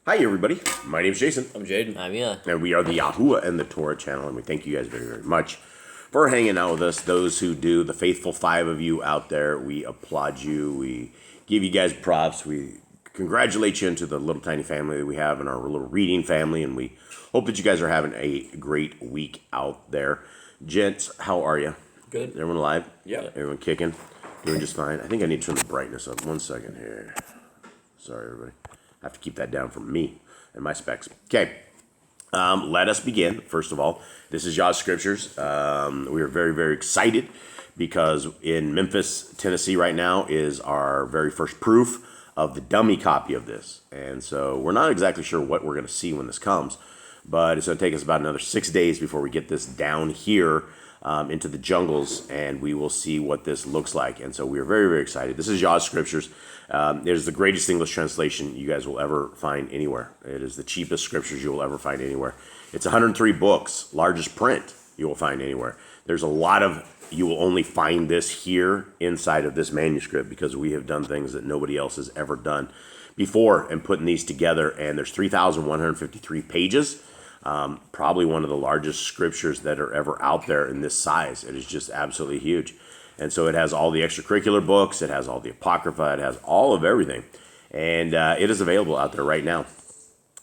Hi, everybody. My name's Jason. I'm Jaden. I'm Yah. And we are the Yahuwah and the Torah channel, and we thank you guys very, very much for hanging out with us. Those who do, the faithful 5 of you out there, we applaud you. We give you guys props. We congratulate you into the little tiny family that we have in our little reading family, and we hope that you guys are having a great week out there. Gents, how are you? Good. Everyone alive? Yeah. Everyone kicking? Doing just fine? I think I need to turn the brightness up. 1 second here. Sorry, everybody. I have to keep that down for me and my specs. Okay, let us begin. First of all, this is Yah Scriptures. We are very, very excited because in Memphis, Tennessee right now is our very first proof of the dummy copy of this. And so we're not exactly sure what we're going to see when this comes, but it's going to take us about another 6 days before we get this down here into the jungles, and we will see what this looks like. And so we are very, very excited. This is Yah Scriptures. It is the greatest English translation you guys will ever find anywhere. It is the cheapest scriptures you will ever find anywhere. It's 103 books, largest print you will find anywhere. There's a lot of, you will only find this here inside of this manuscript because we have done things that nobody else has ever done before and putting these together. And there's 3,153 pages. Probably one of the largest scriptures that are ever out there in this size. It is just absolutely huge. And so it has all the extracurricular books, it has all the Apocrypha, it has all of everything. And it is available out there right now.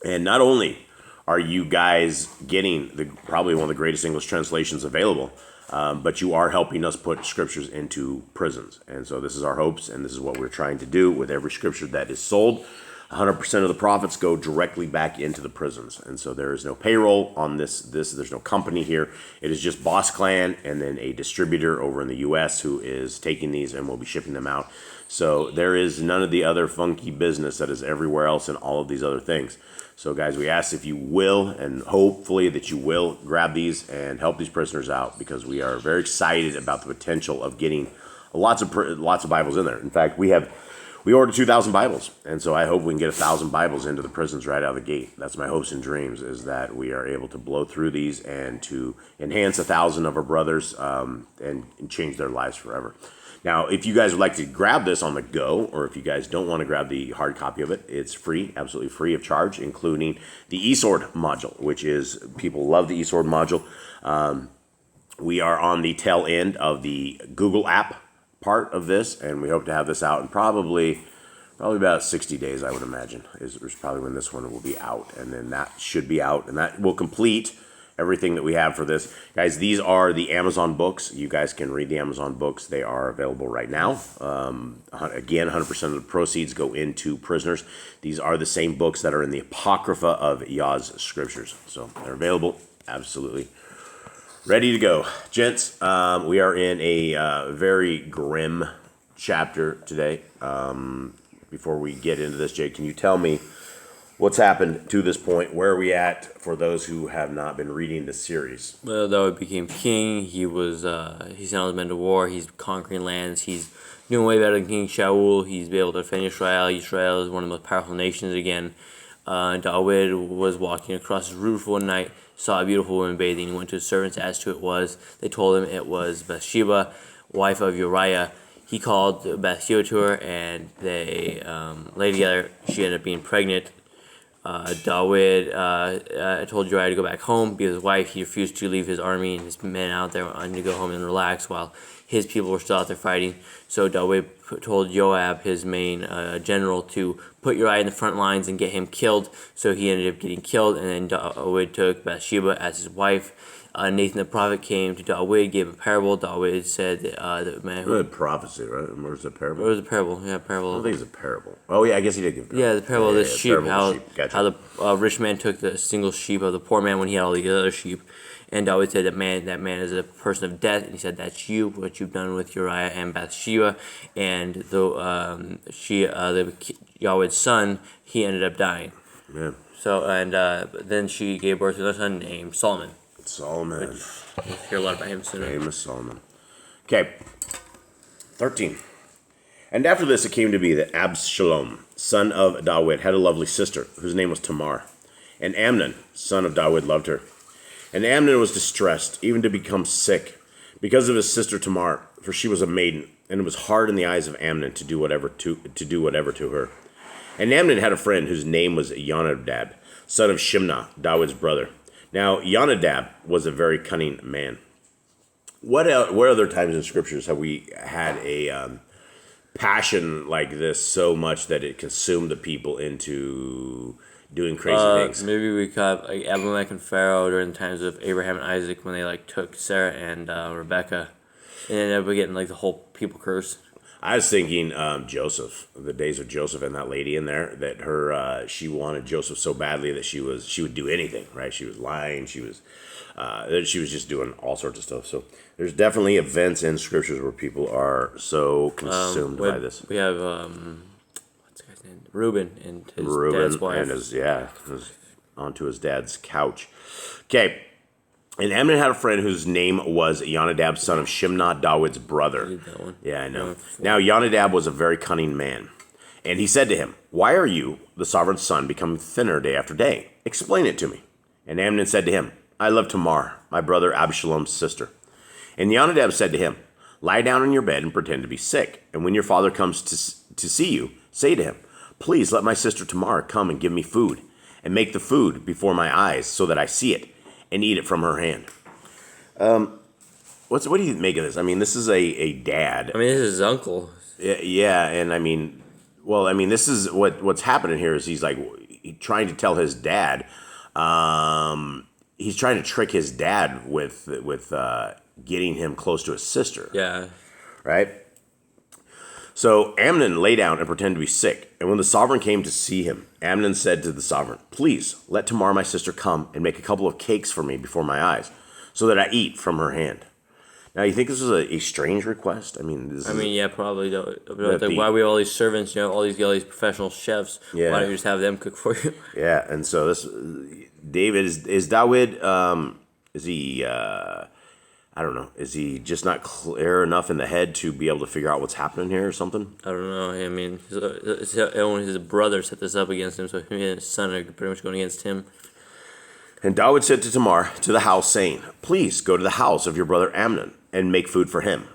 And not only are you guys getting probably one of the greatest English translations available, but you are helping us put scriptures into prisons. And so this is our hopes, and this is what we're trying to do with every scripture that is sold. 100% of the profits go directly back into the prisons. And so there is no payroll on this. There's no company here. It is just Boss Clan and then a distributor over in the U.S. who is taking these and will be shipping them out. So there is none of the other funky business that is everywhere else in all of these other things. So guys, we ask if you will, and hopefully that you will, grab these and help these prisoners out, because we are very excited about the potential of getting lots of Bibles in there. In fact, we ordered 2,000 Bibles, and so I hope we can get 1,000 Bibles into the prisons right out of the gate. That's my hopes and dreams, is that we are able to blow through these and to enhance 1,000 of our brothers and change their lives forever. Now, if you guys would like to grab this on the go, or if you guys don't want to grab the hard copy of it, it's free, absolutely free of charge, including the eSword module, which is, people love the eSword module. We are on the tail end of the Google app part of this, and we hope to have this out in probably about 60 days, I would imagine, is probably when this one will be out. And then that should be out, and that will complete everything that we have for this. Guys, these are the Amazon books. You guys can read the Amazon books. They are available right now. Again, 100% of the proceeds go into prisoners. These are the same books that are in the Apocrypha of Yah's Scriptures. So they're available, absolutely ready to go. Gents, we are in a very grim chapter today. Before we get into this, Jake, can you tell me what's happened to this point? Where are we at for those who have not been reading the series? Well, David became king. He sent all his men to war. He's conquering lands. He's doing way better than King Shaul. He's been able to defend Israel. Israel is one of the most powerful nations again. David was walking across his roof one night, saw a beautiful woman bathing. He went to his servants, asked who it was. They told him it was Bathsheba, wife of Uriah. He called Bathsheba to her, and they lay together. She ended up being pregnant. David told Uriah to go back home, be with his wife. He refused to leave his army and his men out there, wanting to go home and relax while his people were still out there fighting. So David told Joab, his main general, to put Uriah in the front lines and get him killed. So he ended up getting killed, and then David took Bathsheba as his wife. Nathan the prophet came to David, gave him a parable. David said that the man who... prophecy, right? Or was it a parable? It was a parable, yeah, parable. I don't think it's a parable. Oh, yeah, I guess he did give a parable. Yeah, the parable of the sheep, Gotcha. how the rich man took the single sheep of the poor man when he had all the other sheep. And David said that man is a person of death, and he said, that's you, what you've done with Uriah and Bathsheba. And Yahweh's son, he ended up dying. Yeah. So, and then she gave birth to another son named Solomon. Solomon. We'll hear a lot about him soon. Famous Solomon. Okay. 13. And after this it came to be that Absalom, son of David, had a lovely sister, whose name was Tamar. And Amnon, son of David, loved her. And Amnon was distressed, even to become sick, because of his sister Tamar, for she was a maiden, and it was hard in the eyes of Amnon to do whatever to her. And Amnon had a friend whose name was Yonadab, son of Shimna, David's brother. Now, Yonadab was a very cunning man. What other times in scriptures have we had a passion like this so much that it consumed the people into doing crazy things? Maybe we got like Abimelech and Pharaoh during the times of Abraham and Isaac when they like took Sarah and Rebecca, and ended up getting like the whole people cursed. I was thinking Joseph, the days of Joseph and that lady in there, that her she wanted Joseph so badly that she would do anything, right? She was lying, she was just doing all sorts of stuff. So there's definitely events in scriptures where people are so consumed by this. We have what's the guy's name? Reuben and his dad's wife. And his onto his dad's couch. Okay. And Amnon had a friend whose name was Yonadab, son of Shimna, David's brother. That one. Yeah, I know. Now, Yonadab was a very cunning man. And he said to him, "Why are you, the sovereign son, becoming thinner day after day? Explain it to me." And Amnon said to him, "I love Tamar, my brother Absalom's sister." And Yonadab said to him, "Lie down in your bed and pretend to be sick. And when your father comes to see you, say to him, 'Please let my sister Tamar come and give me food, and make the food before my eyes so that I see it, and eat it from her hand.'" What do you make of this? I mean, this is a dad. I mean, this is his uncle. Yeah, and I mean, this is what's happening here is he's like trying to tell his dad. He's trying to trick his dad with getting him close to his sister. Yeah. Right? So Amnon lay down and pretended to be sick. And when the sovereign came to see him, Amnon said to the sovereign, "Please let Tamar, my sister, come and make a couple of cakes for me before my eyes, so that I eat from her hand." Now, you think this is a strange request? I mean, yeah, probably. Why we have all these servants, all these professional chefs? Yeah. Why don't you just have them cook for you? Yeah, and so this David is David. Is he? I don't know. Is he just not clear enough in the head to be able to figure out what's happening here or something? I don't know. I mean, his brother set this up against him, so he and his son are pretty much going against him. And David said to Tamar to the house, saying, "Please go to the house of your brother Amnon and make food for him."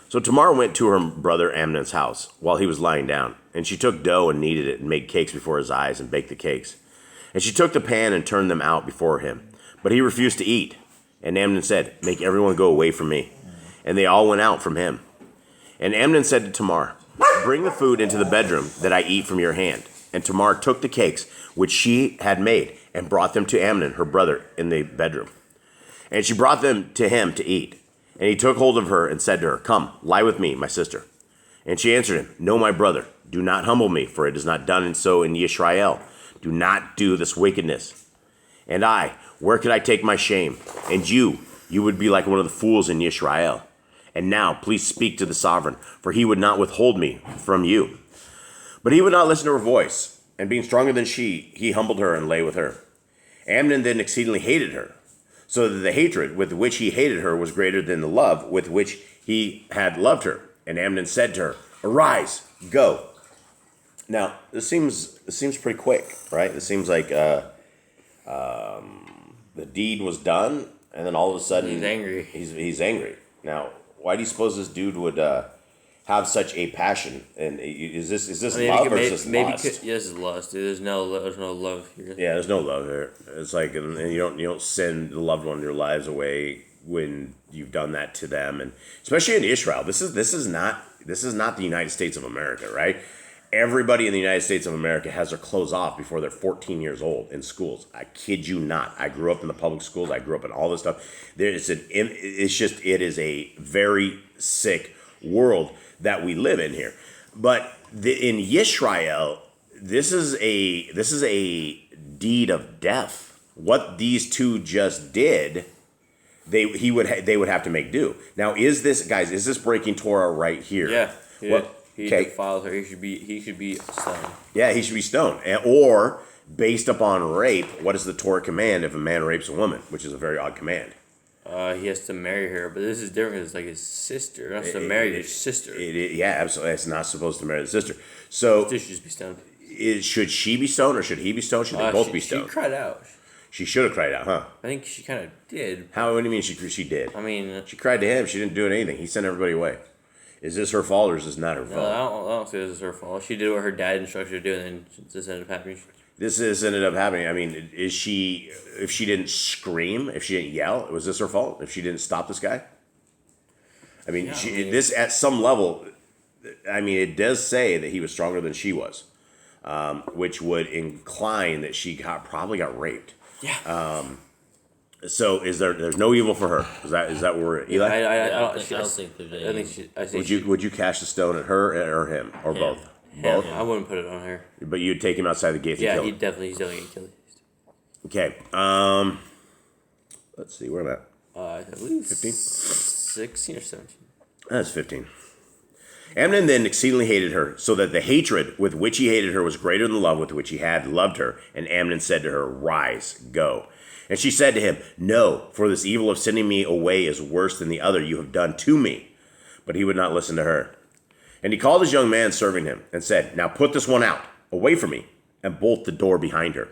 So Tamar went to her brother Amnon's house while he was lying down. And she took dough and kneaded it and made cakes before his eyes and baked the cakes. And she took the pan and turned them out before him. But he refused to eat. And Amnon said, "Make everyone go away from me." And they all went out from him. And Amnon said to Tamar, "Bring the food into the bedroom that I eat from your hand." And Tamar took the cakes which she had made and brought them to Amnon, her brother, in the bedroom. And she brought them to him to eat. And he took hold of her and said to her, "Come, lie with me, my sister." And she answered him, "No, my brother, do not humble me, for it is not done so in Yisrael. Do not do this wickedness. And I, where could I take my shame? And you would be like one of the fools in Yisrael. And now, please speak to the sovereign, for he would not withhold me from you." But he would not listen to her voice. And being stronger than she, he humbled her and lay with her. Amnon then exceedingly hated her, so that the hatred with which he hated her was greater than the love with which he had loved her. And Amnon said to her, "Arise, go." Now, this seems pretty quick, right? This seems like the deed was done, and then all of a sudden he's angry. He's angry. Now, why do you suppose this dude would have such a passion? And is this love or is this lust? Yes, it's lust. There's no love here. Yeah, there's no love here. It's like, and you don't send the loved one of your lives away when you've done that to them, and especially in Israel. This is not the United States of America, right? Everybody in the United States of America has their clothes off before they're 14 years old in schools. I kid you not. I grew up in the public schools. I grew up in all this stuff. It is a very sick world that we live in here. But in Yisrael, this is a deed of death. What these two just did, they would have to make do. Now, is this breaking Torah right here? Yeah. What? He defiled her. He should be stoned. Yeah, he should be stoned. Or, based upon rape, what does the Torah command if a man rapes a woman? Which is a very odd command. He has to marry her, but this is different. It's like his sister. Not to marry his sister. Yeah, absolutely. It's not supposed to marry the sister. So, Sister should just be stoned. Should she be stoned or should he be stoned? Should they both be stoned? She cried out. She should have cried out, huh? I think she kind of did. What do you mean she did? I mean, she cried to him. She didn't do anything. He sent everybody away. Is this her fault or is this not her No, fault? I don't see this as her fault. She did what her dad instructed her to do, and then this ended up happening. This ended up happening. I mean, if she didn't scream, if she didn't yell, was this her fault? If she didn't stop this guy? I mean, this at some level, I mean, it does say that he was stronger than she was, which would incline that she probably got raped. Yeah. So there's no evil for her? Is that where we're at? Eli? I don't think there's any. I think Would you cast a stone at her or him or both? Both. I wouldn't put it on her. But you'd take him outside the gates and Yeah, kill he's him. definitely gonna kill it. Okay. Let's see. Where am I at? I believe 15? 16 or 17. That's 15. Amnon then exceedingly hated her, so that the hatred with which he hated her was greater than the love with which he had loved her. And Amnon said to her, "Rise, go." And she said to him, "No, for this evil of sending me away is worse than the other you have done to me." But he would not listen to her. And he called his young man serving him and said, "Now put this one out, away from me, and bolt the door behind her."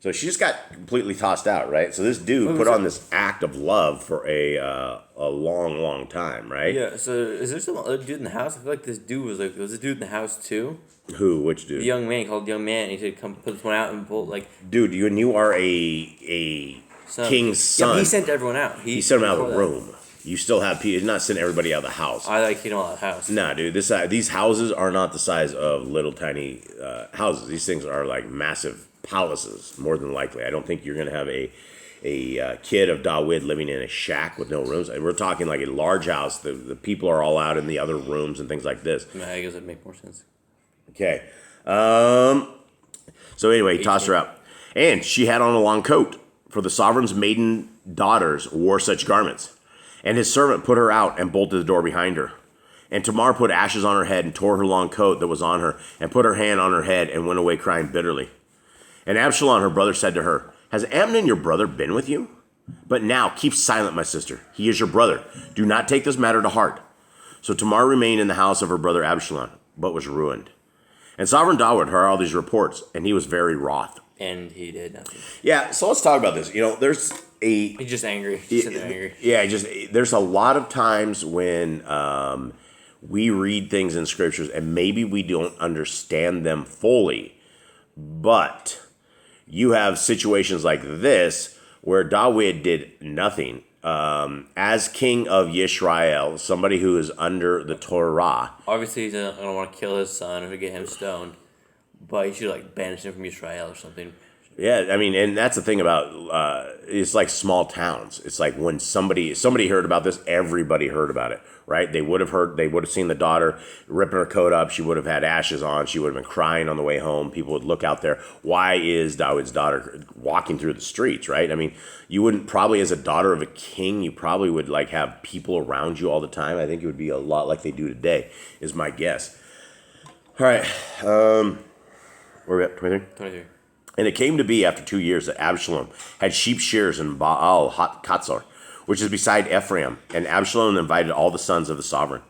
So she just got completely tossed out, right? So this dude put on this act of love for a long, long time, right? Yeah, so is there some other dude in the house? I feel like this dude was a dude in the house too? Who? Which dude? The young man called young man, and he said, "Come put this one out and bolt like." Dude, you are a Son. king's son. Yeah, but he sent everyone out. He sent them out of the room. You still have people. He's not sending everybody out of the house. I like him out of the house. Nah, dude. These houses are not the size of little tiny houses. These things are like massive palaces, more than likely. I don't think you're gonna have a kid of David living in a shack with no rooms. We're talking like a large house. The people are all out in the other rooms and things like this. I guess that'd make more sense. Okay. So anyway, he tossed her out. And she had on a long coat, for the sovereign's maiden daughters wore such garments. And his servant put her out and bolted the door behind her. And Tamar put ashes on her head and tore her long coat that was on her and put her hand on her head and went away crying bitterly. And Absalom, her brother, said to her, "Has Amnon your brother been with you? But now keep silent, my sister. He is your brother. Do not take this matter to heart." So Tamar remained in the house of her brother Absalom, but was ruined. And Sovereign David heard all these reports, and he was very wroth. And he did nothing. Yeah, so let's talk about this. There's He's just angry. He's sitting there angry. Yeah, there's a lot of times when we read things in scriptures and maybe we don't understand them fully, but you have situations like this where David did nothing. As king of Yisrael, somebody who is under the Torah. Obviously, he's going to want to kill his son or get him stoned, but he should banish him from Israel or something. Yeah, I mean, and that's the thing about it's like small towns. It's like when somebody heard about this, everybody heard about it, right? They would have seen the daughter ripping her coat up. She would have had ashes on. She would have been crying on the way home. People would look out there. Why is David's daughter walking through the streets, right? I mean, you wouldn't probably, as a daughter of a king, you probably would have people around you all the time. I think it would be a lot like they do today, is my guess. All right, where are we at? 23? 23. And it came to be after 2 years that Absalom had sheep shears in Baal Katzor, which is beside Ephraim. And Absalom invited all the sons of the sovereign.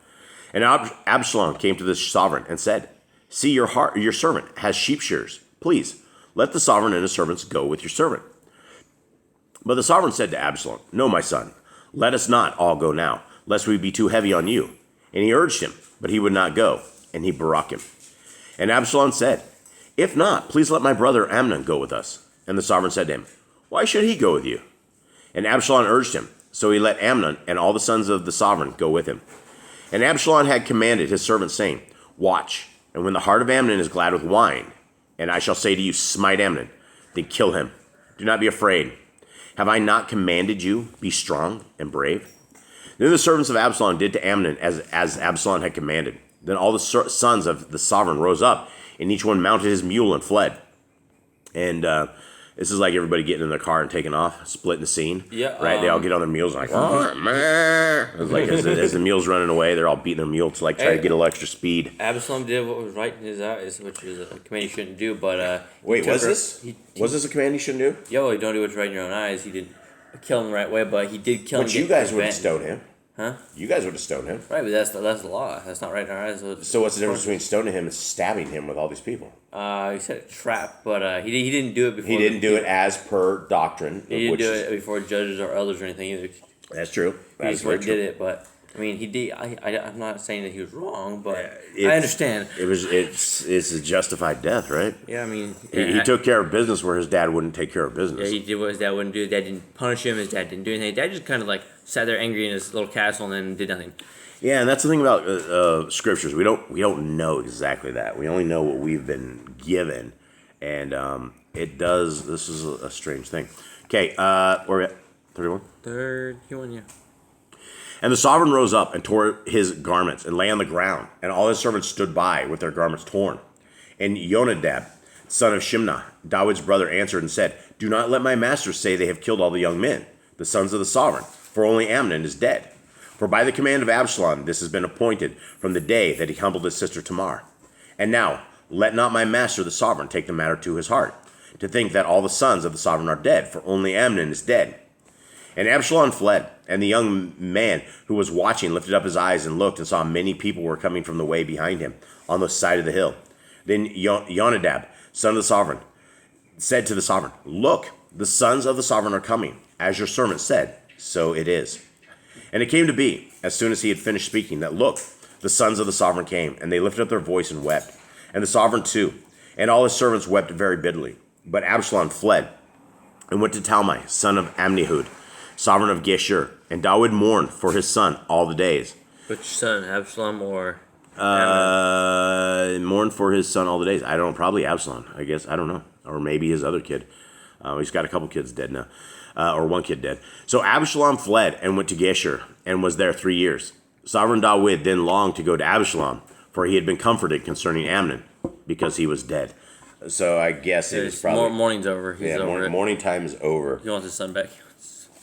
And Absalom came to the sovereign and said, "See, your servant has sheep shears. Please, let the sovereign and his servants go with your servant." But the sovereign said to Absalom, "No, my son, let us not all go now, lest we be too heavy on you." And he urged him, but he would not go, and he barak him. And Absalom said, "If not, please let my brother Amnon go with us." And the sovereign said to him, "Why should he go with you?" And Absalom urged him, so he let Amnon and all the sons of the sovereign go with him. And Absalom had commanded his servants, saying, "Watch, and when the heart of Amnon is glad with wine, and I shall say to you, smite Amnon, then kill him. Do not be afraid. Have I not commanded you, be strong and brave?" Then the servants of Absalom did to Amnon as Absalom had commanded. Then all the sons of the sovereign rose up, and each one mounted his mule and fled. And this is like everybody getting in their car and taking off, splitting the scene. Yeah. Right? They all get on their mules and it's like as the mule's running away, they're all beating their mule to try to get a little extra speed. Absalom did what was right in his eyes, which is a command he shouldn't do. But Wait, was this a command he shouldn't do? Don't do what's right in your own eyes. He didn't kill him the right way, but he did kill him. But you guys would have stoned him. Huh? You guys would have stoned him. Right, but that's the law. That's not right in our eyes. So what's the difference between stoning him and stabbing him with all these people? He said a trap, but he didn't do it before. He didn't do it as per doctrine. He didn't do it before judges or elders or anything either. That's true. He just did it, but I mean, he did. I'm not saying that he was wrong, but It's- I understand. It's a justified death, right? Yeah, I mean, He took care of business where his dad wouldn't take care of Yeah, business. he did what his dad wouldn't do. His dad didn't punish him. His dad didn't do anything. His dad just kind of like sat there angry in his little castle and then did nothing. Yeah, and that's the thing about scriptures. We don't know exactly that. We only know what we've been given, and it does. This is a strange thing. Okay, where are we at? 31. 31, yeah. And the sovereign rose up and tore his garments and lay on the ground, and all his servants stood by with their garments torn. And Jonadab, son of Shimna, David's brother, answered and said, "Do not let my masters say they have killed all the young men, the sons of the sovereign, for only Amnon is dead. For by the command of Absalom this has been appointed from the day that he humbled his sister Tamar. And now let not my master the sovereign take the matter to his heart, to think that all the sons of the sovereign are dead, for only Amnon is dead." And Absalom fled, and the young man who was watching lifted up his eyes and looked and saw many people were coming from the way behind him on the side of the hill. Then Jonadab, son of the sovereign, said to the sovereign, "Look, the sons of the sovereign are coming. As your servant said, so it is." And it came to be, as soon as he had finished speaking, that look, the sons of the sovereign came, and they lifted up their voice and wept, and the sovereign too, and all his servants wept very bitterly. But Absalom fled and went to Talmai, son of Amnihud, sovereign of Geshur, and David mourned for his son all the days. Which son, Absalom or Amnon? Mourned for his son all the days. I don't know, probably Absalom, I guess. I don't know. Or maybe his other kid. He's got a couple kids dead now. Or one kid dead. So Absalom fled and went to Geshur and was there 3 years. Sovereign David then longed to go to Absalom, for he had been comforted concerning Amnon, because he was dead. So I guess it was probably... Morning's over. He's over it. Morning time is over. He wants his son back.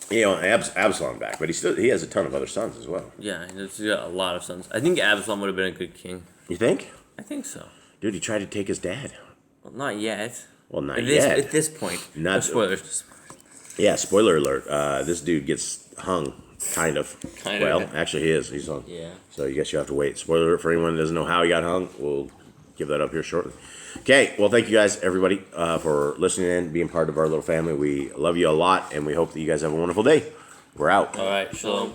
You know, Absalom back, but he has a ton of other sons as well. Yeah, he's got a lot of sons. I think Absalom would have been a good king. You think? I think so. Dude, he tried to take his dad. Well, not yet. Well, not yet. At this point. Not No spoilers. Yeah, spoiler alert. This dude gets hung, kind of. Kind of. Well, actually, he is. He's hung. Yeah. So I guess you have to wait. Spoiler alert for anyone who doesn't know how he got hung. We'll give that up here shortly. Okay, well, thank you guys, everybody, for listening in, being part of our little family. We love you a lot, and we hope that you guys have a wonderful day. We're out. All right, shalom.